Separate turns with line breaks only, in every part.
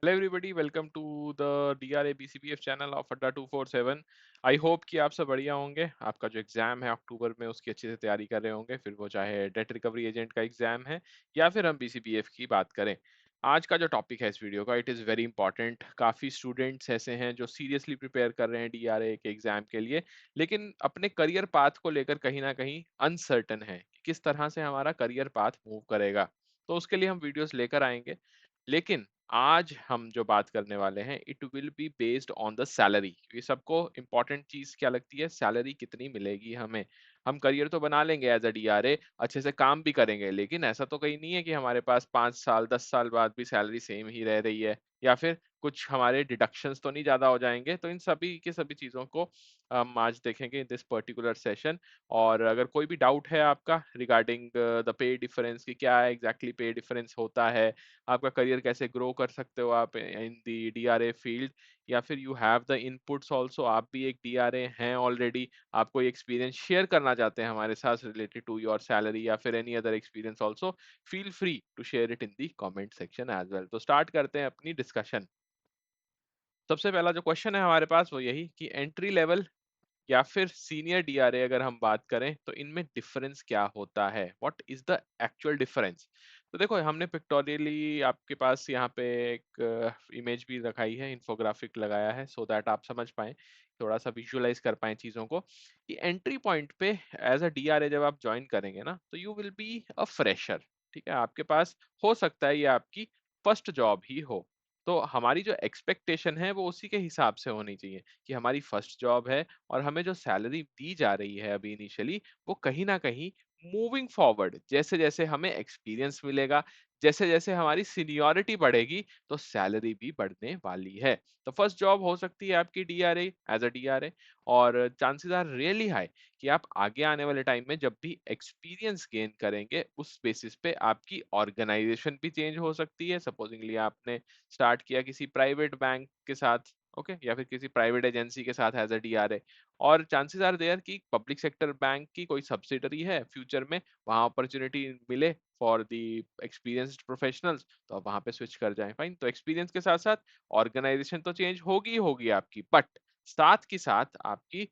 Hello everybody, welcome to the DRA BCPF channel of Adda 247। I hope कि आप सब बढ़िया होंगे। आपका जो एग्जाम है अक्टूबर में, उसकी अच्छे से तैयारी कर रहे होंगे, फिर वो चाहे डेट रिकवरी एजेंट का एग्जाम है या फिर हम BCPF की बात करें। आज का जो टॉपिक है इस वीडियो का, इट इज़ वेरी इंपॉर्टेंट। काफ़ी स्टूडेंट्स ऐसे हैं जो सीरियसली प्रिपेयर कर रहे हैं DRA के एग्जाम के लिए, लेकिन अपने करियर पाथ को लेकर कहीं ना कहीं अनसर्टन है कि किस तरह से हमारा करियर पाथ मूव करेगा। तो उसके लिए हम वीडियोस लेकर आएंगे, लेकिन आज हम जो बात करने वाले हैं it will be based on the salary. ये सबको इम्पोर्टेंट चीज क्या लगती है, सैलरी कितनी मिलेगी हमें। हम करियर तो बना लेंगे एज अ DRA, अच्छे से काम भी करेंगे, लेकिन ऐसा तो कहीं नहीं है कि हमारे पास 5 साल 10 साल बाद भी सैलरी सेम ही रह रही है, या फिर कुछ हमारे डिडक्शंस तो नहीं ज्यादा हो जाएंगे। तो इन सभी की सभी चीजों को हम आज देखेंगे इन दिस पर्टिकुलर सेशन। और अगर कोई भी डाउट है आपका रिगार्डिंग द पे डिफरेंस की, क्या एग्जैक्टली पे डिफरेंस होता है, आपका करियर कैसे ग्रो कर सकते हो आप इन दी DRA फील्ड, या फिर you have the inputs also, आप भी एक DRA हैं ऑलरेडी, आप कोई एक्सपीरियंस शेयर करना चाहते हैं हमारे साथ रिलेटेड टू योर सैलरी या फिर any other experience also, feel free to share it in the comment section as well. तो स्टार्ट करते हैं अपनी डिस्कशन। सबसे पहला जो क्वेश्चन है हमारे पास वो यही कि एंट्री लेवल या फिर सीनियर DRA अगर हम बात करें तो इनमें डिफरेंस क्या होता है, what is the actual difference. तो देखो, हमने पिक्टोरियली आपके पास यहाँ पे एक इमेज भी रखाई है, इन्फोग्राफिक लगाया है सो दैट आप समझ पाए, थोड़ा सा विजुअलाइज कर पाए चीजों को कि एंट्री पॉइंट पे एज अ DRA जब आप ज्वाइन करेंगे ना, तो you will be a fresher. ठीक है, आपके पास हो सकता है ये आपकी फर्स्ट जॉब ही हो। तो हमारी जो एक्सपेक्टेशन है वो उसी के हिसाब से होनी चाहिए कि हमारी फर्स्ट जॉब है और हमें जो सैलरी दी जा रही है अभी इनिशियली, वो कहीं ना कहीं मूविंग फॉरवर्ड जैसे जैसे हमें एक्सपीरियंस मिलेगा, जैसे जैसे हमारी सीनियरिटी बढ़ेगी, तो सैलरी भी बढ़ने वाली है। तो फर्स्ट जॉब हो सकती है आपकी DRA, एज अ DRA, और चांसेस आर रियली हाई कि आप आगे आने वाले टाइम में जब भी एक्सपीरियंस गेन करेंगे, उस बेसिस पे आपकी ऑर्गेनाइजेशन भी चेंज हो सकती है। सपोजिंगली आपने स्टार्ट किया किसी प्राइवेट बैंक के साथ, ओके, या फिर किसी प्राइवेट एजेंसी के साथ एज अ DRA, और चांसेस आर देयर कि पब्लिक सेक्टर बैंक की कोई सब्सिडरी है फ्यूचर में, वहां अपॉर्चुनिटी मिले फॉर दी एक्सपीरियंस्ड प्रोफेशनल्स, तो आप वहां पे स्विच कर जाएं। फाइन, तो एक्सपीरियंस के साथ साथ ऑर्गेनाइजेशन तो चेंज होगी ही होगी आपकी, बट साथ के साथ आपकी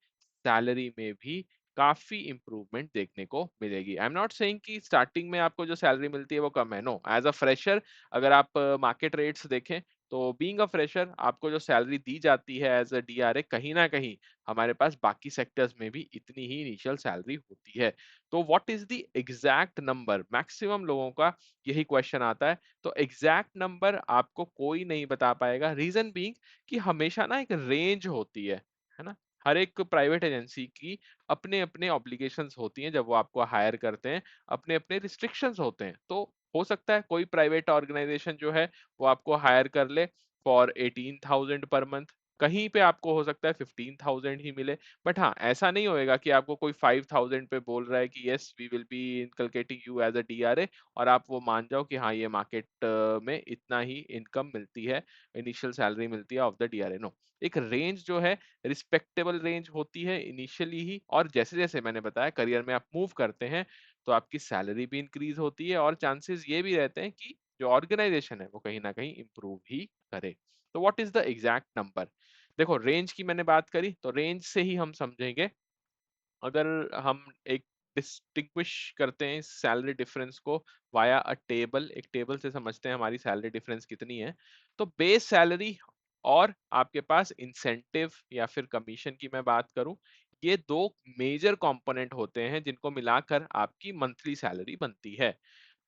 सैलरी में भी काफी इंप्रूवमेंट देखने को मिलेगी। आई एम नॉट सेइंग कि स्टार्टिंग में आपको जो सैलरी मिलती है वो कम है, नो। एज अ फ्रेशर अगर आप मार्केट रेट्स देखें, तो बीइंग अ फ्रेशर आपको जो सैलरी दी जाती है एज अ DRA, कहीं ना कहीं हमारे पास बाकी सेक्टर्स में भी इतनी ही इनिशियल सैलरी होती है। तो what is the exact number, maximum लोगों का यही क्वेश्चन आता है। तो एग्जैक्ट नंबर आपको कोई नहीं बता पाएगा, रीजन बीइंग कि हमेशा ना एक रेंज होती है ना। हर एक प्राइवेट एजेंसी की अपने अपने ऑब्लिगेशंस होती हैं जब वो आपको हायर करते हैं, अपने अपने रिस्ट्रिक्शंस होते हैं। तो हो सकता है कोई प्राइवेट ऑर्गेनाइजेशन जो है वो आपको हायर कर ले फॉर 18,000 पर मंथ, कहीं पे आपको हो सकता है 15,000 ही मिले। बट हाँ, ऐसा नहीं होएगा कि आपको कोई 5,000 पे बोल रहा है कि yes we will be inculcating you as a DRA, और आप वो मान जाओ कि हाँ ये मार्केट में इतना ही इनकम मिलती है, इनिशियल सैलरी मिलती है ऑफ द DRA। नो, एक रेंज जो है, रिस्पेक्टेबल रेंज होती है इनिशियली ही, और जैसे जैसे मैंने बताया करियर में आप मूव करते हैं तो आपकी सैलरी भी इंक्रीज होती है, और चांसेस ये भी रहते हैं कि जो ऑर्गेनाइजेशन है वो कहीं ना कहीं इंप्रूव ही करे। तो what is the exact number. देखो, रेंज की मैंने बात करी तो रेंज से ही हम समझेंगे। अगर हम एक डिस्टिंग्विश करते हैं सैलरी डिफरेंस को वाया अ टेबल, एक टेबल से समझते हैं हमारी सैलरी डिफरेंस कितनी है, तो बेस सैलरी और आपके पास इंसेंटिव या फिर कमीशन की मैं बात करूं, ये दो मेजर कंपोनेंट होते हैं जिनको मिलाकर आपकी मंथली सैलरी बनती है।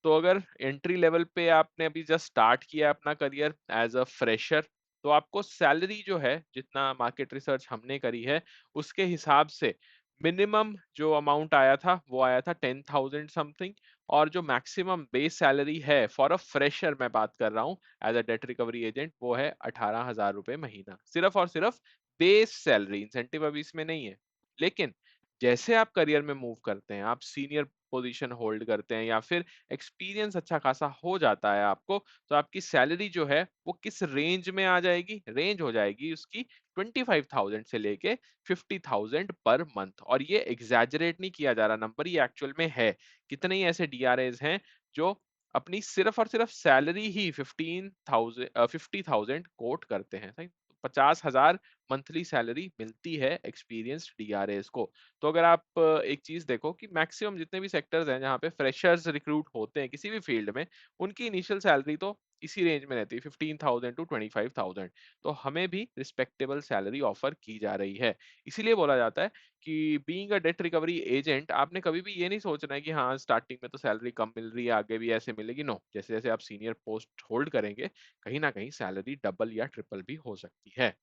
तो अगर एंट्री लेवल पे आपने अभी जस्ट स्टार्ट किया अपना करियर एज अ फ्रेशर, तो आपको सैलरी जो है, जितना मार्केट रिसर्च हमने करी है उसके हिसाब से मिनिमम जो अमाउंट आया था वो आया था 10,000 समथिंग, और जो मैक्सिमम बेस सैलरी है फॉर अ फ्रेशर मैं बात कर रहा हूँ as a debt recovery agent, वो है 18,000 रुपए महीना, सिर्फ और सिर्फ बेस सैलरी। इंसेंटिव अभी इसमें नहीं है। लेकिन जैसे आप करियर में मूव करते हैं, आप सीनियर पोजीशन होल्ड करते हैं, या फिर एक्सपीरियंस अच्छा खासा हो जाता है आपको, तो आपकी सैलरी जो है वो किस रेंज में आ जाएगी, रेंज हो जाएगी उसकी 25,000 से लेके 50,000 पर मंथ। और ये एग्जैजरेट नहीं किया जा रहा नंबर, ये एक्चुअल में है। कितने ही ऐसे DRAs हैं जो अपनी सिर्फ और सिर्फ सैलरी ही 50,000 कोट करते हैं, सही 50,000 मंथली सैलरी मिलती है एक्सपीरियंस्ड डीआरएस को। तो अगर आप एक चीज देखो कि मैक्सिमम जितने भी सेक्टर्स हैं जहाँ पे फ्रेशर्स रिक्रूट होते हैं किसी भी फील्ड में, उनकी इनिशियल सैलरी तो इसी रेंज में रहती है 15,000 टू 25,000। तो हमें भी रिस्पेक्टेबल सैलरी ऑफर की जा रही है। इसीलिए बोला जाता है कि being a debt recovery agent आपने कभी भी ये नहीं सोचना है कि हाँ स्टार्टिंग में तो सैलरी कम मिल रही है आगे भी ऐसे मिलेगी। नो, जैसे जैसे आप सीनियर पोस्ट होल्ड करेंगे कहीं ना कहीं सैलरी डबल या ट्रिपल भी हो सकती है।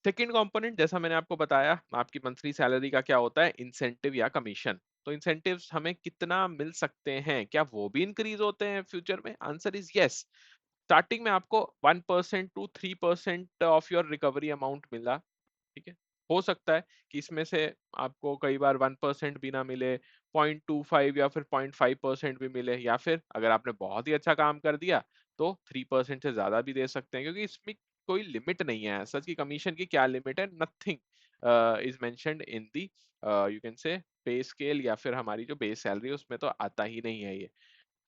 सेकेंड कंपोनेंट जैसा मैंने आपको बताया आपकी मंथली सैलरी का क्या होता है, इंसेंटिव या कमीशन। तो इंसेंटिव्स हमें कितना मिल सकते हैं, क्या वो भी इंक्रीज होते हैं फ्यूचर में? Answer is yes. स्टार्टिंग में आपको 1% to 3% of your recovery amount मिला, ठीक है। हो सकता है कि इसमें से आपको कई बार 1% भी ना मिले, 0.25 या फिर 0.5% भी मिले, या फिर अगर आपने बहुत ही अच्छा काम कर दिया तो 3% से ज्यादा भी दे सकते हैं, क्योंकि इसमें कोई लिमिट नहीं है। सच की कमीशन की क्या लिमिट है? Nothing is mentioned in the you can say पे स्केल, या फिर हमारी जो बेस सैलरी है उसमें तो आता ही नहीं है ये।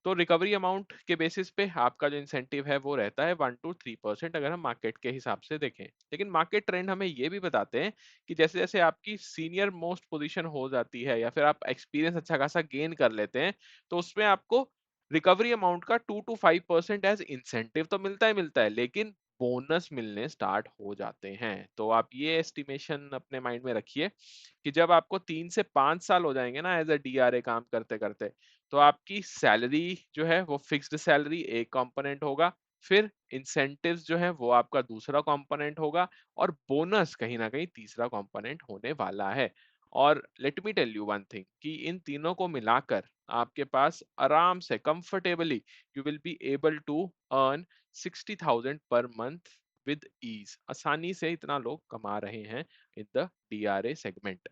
तो रिकवरी अमाउंट के बेसिस पे आपका जो इंसेंटिव है वो रहता है 1 to 3% अगर हम मार्केट के हिसाब से देखें। लेकिन मार्केट ट्रेंड हमें ये भी बताते हैं कि जैसे जैसे आपकी सीनियर मोस्ट पोजीशन हो जाती है या फिर आप एक्सपीरियंस अच्छा खासा गेन कर लेते हैं, तो उसमें आपको रिकवरी अमाउंट का 2 to 5% एज इंसेंटिव तो मिलता है, लेकिन बोनस मिलने स्टार्ट हो जाते हैं। तो आप ये एस्टिमेशन अपने माइंड में रखिए कि जब आपको 3 से 5 साल हो जाएंगे ना एज अ डीआरए काम करते करते, तो आपकी सैलरी जो है वो फिक्स्ड सैलरी एक कंपोनेंट होगा, फिर इंसेंटिव्स जो है वो आपका दूसरा कंपोनेंट होगा, और बोनस कहीं ना कहीं तीसरा कंपोनेंट होने वाला है। और let me tell you one thing कि इन तीनों को मिलाकर आपके पास आराम से comfortably you will be able to earn 60,000 per month with ease. आसानी से इतना लोग कमा रहे हैं in the DRA segment.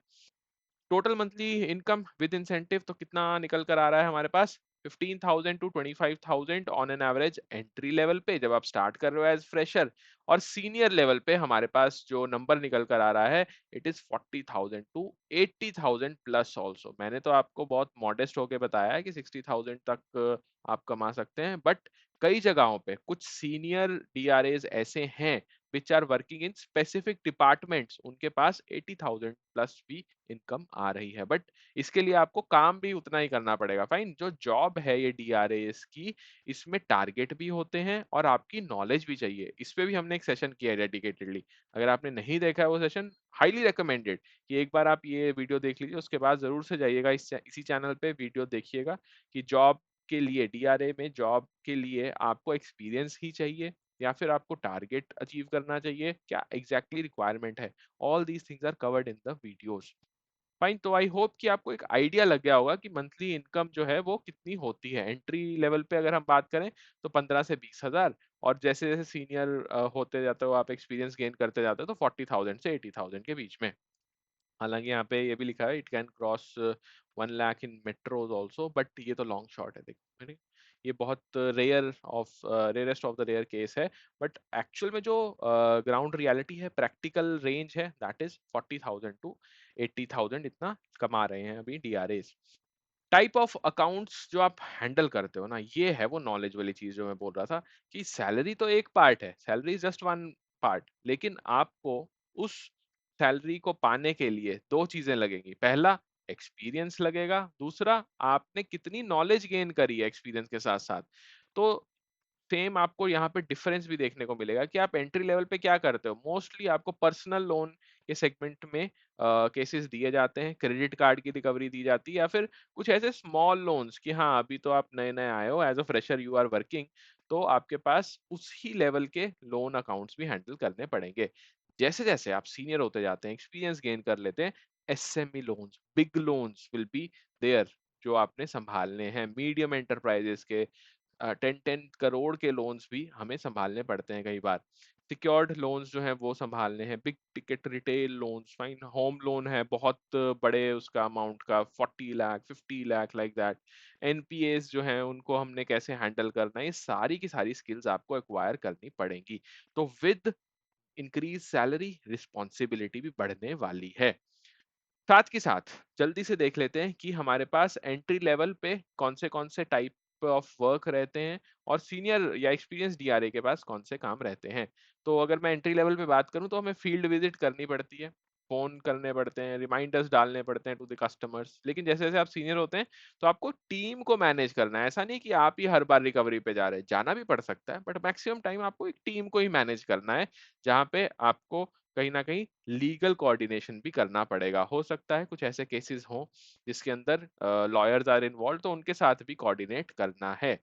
Total monthly income with incentive तो कितना निकल कर आ रहा है हमारे पास? 15,000 to 25,000 on an average entry level पे जब आप स्टार्ट कर रहे हो एज फ्रेशर। और सीनियर लेवल पे हमारे पास जो नंबर निकल कर आ रहा है it is 40,000 to 80,000 plus also. मैंने तो आपको बहुत मॉडेस्ट होके बताया है कि 60,000 तक आप कमा सकते हैं, बट कई जगहों पे कुछ सीनियर डीआरएस ऐसे हैं which are working in specific departments, उनके पास 80,000 प्लस भी इनकम आ रही है। बट इसके लिए आपको काम भी उतना ही करना पड़ेगा। फाइन, जो जॉब है ये डीआरएस की, इसमें टारगेट भी होते हैं और आपकी नॉलेज भी चाहिए। इस पे भी हमने एक सेशन किया है डेडिकेटेडली। अगर आपने नहीं देखा है वो सेशन, हाईली रिकमेंडेड कि एक बार आप ये वीडियो देख लीजिए, उसके बाद जरूर से जाइएगा इसी चैनल पे वीडियो देखिएगा कि जॉब के लिए, डीआरए में जॉब के लिए आपको एक्सपीरियंस ही चाहिए या फिर आपको टारगेट अचीव करना चाहिए, क्या एग्जैक्टली रिक्वायरमेंट है। All these things are covered in the videos. Fine, तो आई होप कि आपको एक आइडिया लग गया होगा कि मंथली इनकम जो है वो कितनी होती है। एंट्री लेवल पे अगर हम बात करें तो 15 से 20 हजार, और जैसे जैसे सीनियर होते जाते हो, आप एक्सपीरियंस गेन करते जाते हो, तो 40,000 से 80,000 के बीच में। हालांकि यहाँ पे ये भी लिखा है it can cross 1 lakh in metros also, but ये तो लॉन्ग शॉट है, देखो है। ये बहुत rarest of the rare case है। बट एक्चुअल में जो ग्राउंड रियलिटी है, प्रैक्टिकल रेंज है, दैट इज 40,000 to 80,000 इतना कमा रहे हैं अभी डीआरएस। टाइप ऑफ अकाउंट्स जो आप हैंडल करते हो ना, ये है वो नॉलेज वाली चीज जो मैं बोल रहा था कि सैलरी तो एक पार्ट है, salary is just one part, लेकिन आपको उस सैलरी को पाने के लिए दो चीजें लगेंगी। पहला, एक्सपीरियंस लगेगा, दूसरा आपने कितनी नॉलेज गेन करी है एक्सपीरियंस के साथ साथ। तो सेम आपको यहाँ पे डिफरेंस भी देखने को मिलेगा कि आप एंट्री लेवल पे क्या करते हो। मोस्टली आपको पर्सनल लोन के सेगमेंट में केसेस दिए जाते हैं, क्रेडिट कार्ड की रिकवरी दी जाती है, या फिर कुछ ऐसे स्मॉल लोन्स कि हाँ अभी तो आप नए नए आए हो, as a fresher you are working, तो आपके पास उसी लेवल के लोन अकाउंट्स भी हैंडल करने पड़ेंगे। जैसे जैसे आप सीनियर होते जाते हैं, एक्सपीरियंस गेन कर लेते हैं, SME loans, big loans will be there जो आपने संभालने हैं। मीडियम एंटरप्राइजेस के 10-10 करोड़ के लोन्स भी हमें संभालने पड़ते हैं कई बार। सिक्योर्ड लोन्स जो हैं वो संभालने हैं, big ticket retail loans, fine, home loan है बहुत बड़े उसका अमाउंट का, 40 lakh 50 lakh like that. NPS जो है उनको हमने कैसे हैंडल करना है, ये सारी की सारी स्किल्स आपको एक्वायर करनी पड़ेंगी। तो विद इंक्रीज सैलरी, रिस्पॉन्सिबिलिटी भी बढ़ने वाली है। साथ के साथ जल्दी से देख लेते हैं कि हमारे पास एंट्री लेवल पे कौन से टाइप टाइप ऑफ वर्क रहते हैं और सीनियर या एक्सपीरियंस डीआरए के पास कौन से काम रहते हैं। तो अगर मैं एंट्री लेवल पे बात करूँ तो हमें फील्ड विजिट करनी पड़ती है, फ़ोन करने पड़ते हैं, रिमाइंडर्स डालने पड़ते हैं टू द कस्टमर्स। लेकिन जैसे-जैसे आप सीनियर होते हैं तो आपको टीम को मैनेज करना है। ऐसा नहीं कि आप ही हर बार रिकवरी पे जा रहे हैं, जाना भी पड़ सकता है बट मैक्सिमम टाइम आपको एक टीम को ही मैनेज करना है, जहाँ पे आपको कहीं न कहीं लीगल कोऑर्डिनेशन भी करना पड़ेगा। हो सकता है कुछ ऐसे केसेस हों जिसके अंदर लॉयर्स आर इन्वॉल्व्ड, तो उनके साथ भी कोऑर्डिनेट करना है।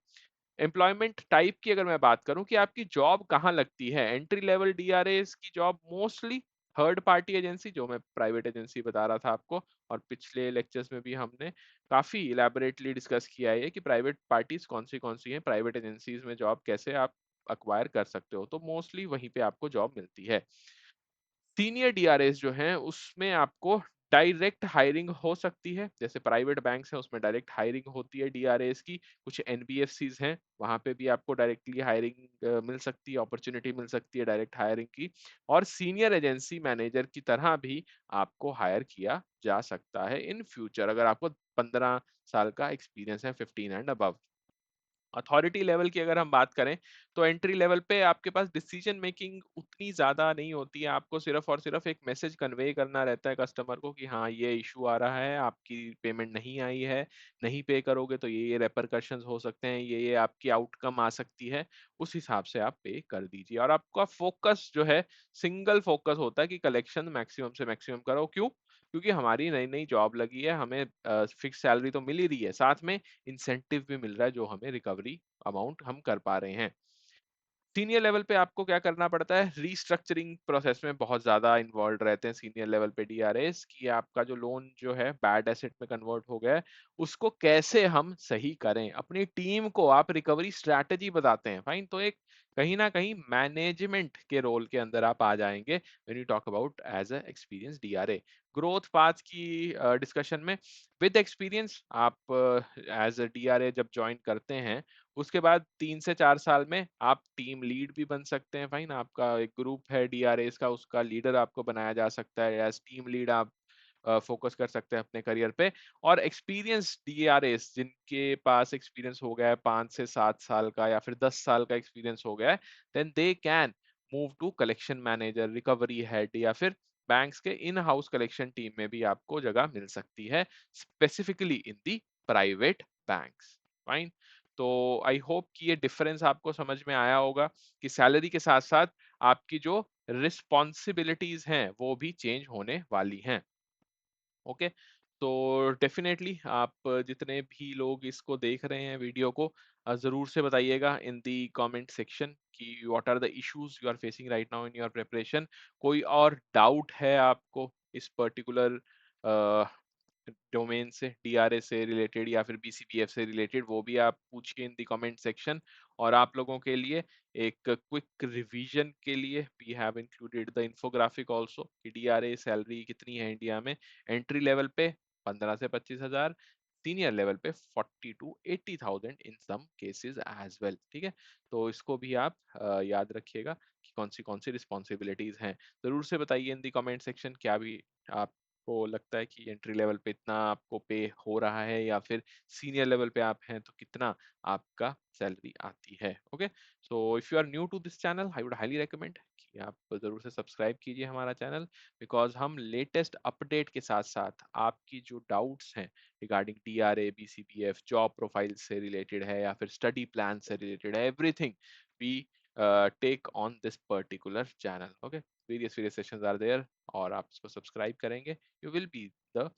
एम्प्लॉयमेंट टाइप की अगर मैं बात करूं कि आपकी जॉब कहाँ लगती है, एंट्री लेवल डीआरएस की job mostly third party agency, जो मैं प्राइवेट एजेंसी बता रहा था आपको, और पिछले लेक्चर्स में भी हमने काफी इलेबोरेटली डिस्कस किया है कि प्राइवेट पार्टीज कौन सी हैं, प्राइवेट एजेंसीज में जॉब कैसे आप अक्वायर कर सकते हो, तो मोस्टली वहीं पे आपको जॉब मिलती है। सीनियर डीआरएस जो हैं उसमें आपको डायरेक्ट हायरिंग हो सकती है, जैसे प्राइवेट बैंक्स हैं उसमें डायरेक्ट हायरिंग होती है डीआरएस की, कुछ एनबीएफसीज हैं वहां पे भी आपको डायरेक्टली हायरिंग मिल सकती है, अपॉर्चुनिटी मिल सकती है डायरेक्ट हायरिंग की, और सीनियर एजेंसी मैनेजर की तरह भी आपको हायर किया जा सकता है इन फ्यूचर, अगर आपको 15 साल का एक्सपीरियंस है, 15 एंड अबव। अथॉरिटी लेवल की अगर हम बात करें तो एंट्री लेवल पे आपके पास डिसीजन मेकिंग उतनी ज्यादा नहीं होती है, आपको सिर्फ और सिर्फ एक मैसेज कन्वे करना रहता है कस्टमर को कि हाँ ये इशू आ रहा है, आपकी पेमेंट नहीं आई है, नहीं पे करोगे तो ये रेपरकशंस हो सकते हैं, ये आपकी आउटकम आ सकती है, उस हिसाब से आप पे कर दीजिए। और आपका फोकस जो है सिंगल फोकस होता है कि कलेक्शन मैक्सिमम से मैक्सिमम करो। क्यों? क्योंकि हमारी नई नई जॉब लगी है, हमें फिक्स सैलरी तो मिल ही रही है, साथ में इंसेंटिव भी मिल रहा है जो हमें रिकवरी अमाउंट हम कर पा रहे हैं। सीनियर लेवल पे आपको क्या करना पड़ता है, रीस्ट्रक्चरिंग प्रोसेस में बहुत ज्यादा इन्वॉल्व रहते हैं सीनियर लेवल पे डीआरएस, कि आपका जो लोन जो है बैड एसेट में कन्वर्ट हो गया है उसको कैसे हम सही करें, अपनी टीम को आप रिकवरी स्ट्रैटेजी बताते हैं, फाइन। तो एक कहीं ना कहीं मैनेजमेंट के रोल के अंदर आप आ जाएंगे when you talk about as a experience DRA. Growth path की डिस्कशन में विद एक्सपीरियंस आप एज अ डीआरए जब ज्वाइन करते हैं उसके बाद 3 से 4 साल में आप टीम लीड भी बन सकते हैं, फाइन। आपका एक ग्रुप है डीआरएस का, उसका लीडर आपको बनाया जा सकता है, एज टीम लीड आप फोकस कर सकते हैं अपने करियर पे। और एक्सपीरियंस डीआरएस जिनके पास एक्सपीरियंस हो गया है 5 से 7 साल का या फिर 10 साल का एक्सपीरियंस हो गया है, then they can move to collection manager, recovery head, या फिर बैंक्स के इन हाउस कलेक्शन टीम में भी आपको जगह मिल सकती है, specifically in the private banks, fine. तो आई होप कि ये डिफरेंस आपको समझ में आया होगा कि सैलरी के साथ साथ आपकी जो रिस्पॉन्सिबिलिटीज हैं वो भी चेंज होने वाली हैं। ओके, तो डेफिनेटली आप जितने भी लोग इसको देख रहे हैं वीडियो को, जरूर से बताइएगा इन दी कमेंट सेक्शन कि what are the issues you are facing right now in your preparation. कोई और डाउट है आपको इस पर्टिकुलर डोमेन से, डीआरए से रिलेटेड या फिर बीसीबीएफ से रिलेटेड, वो भी आप पूछिए इन द कमेंट सेक्शन। और आप लोगों के लिए एक क्विक रिवीजन के लिए we have included the infographic also कि डीआरए सैलरी कितनी है इंडिया में। एंट्री लेवल पे 15 से 25 हजार, सीनियर लेवल पे 40 to 80 thousand in some cases as well, ठीक है। तो इसको भी आप याद रखिएगा कि कौन सी रिस्पॉन्सिबिलिटीज हैं। जरूर से बताइए इन दी कमेंट सेक्शन क्या भी आपको लगता है कि एंट्री लेवल पे इतना आपको पे हो रहा है, या फिर सीनियर लेवल पे आप हैं तो कितना आपका सैलरी आती है। Okay, so if you are new to this channel I would highly recommend कि आप जरूर से सब्सक्राइब कीजिए हमारा चैनल, बिकॉज हम लेटेस्ट अपडेट के साथ साथ आपकी जो डाउट्स हैं regarding DRA, BCPF, job profile से रिलेटेड है या फिर स्टडी प्लान से रिलेटेड है, everything we take on this particular channel. Okay, various sessions are there, और आप इसको सब्सक्राइब करेंगे you will B the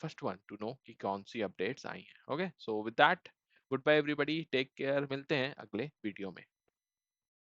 first one to know कि कौन सी अपडेट्स आई हैं। Okay, so with that goodbye everybody, take care, मिलते हैं अगले वीडियो में।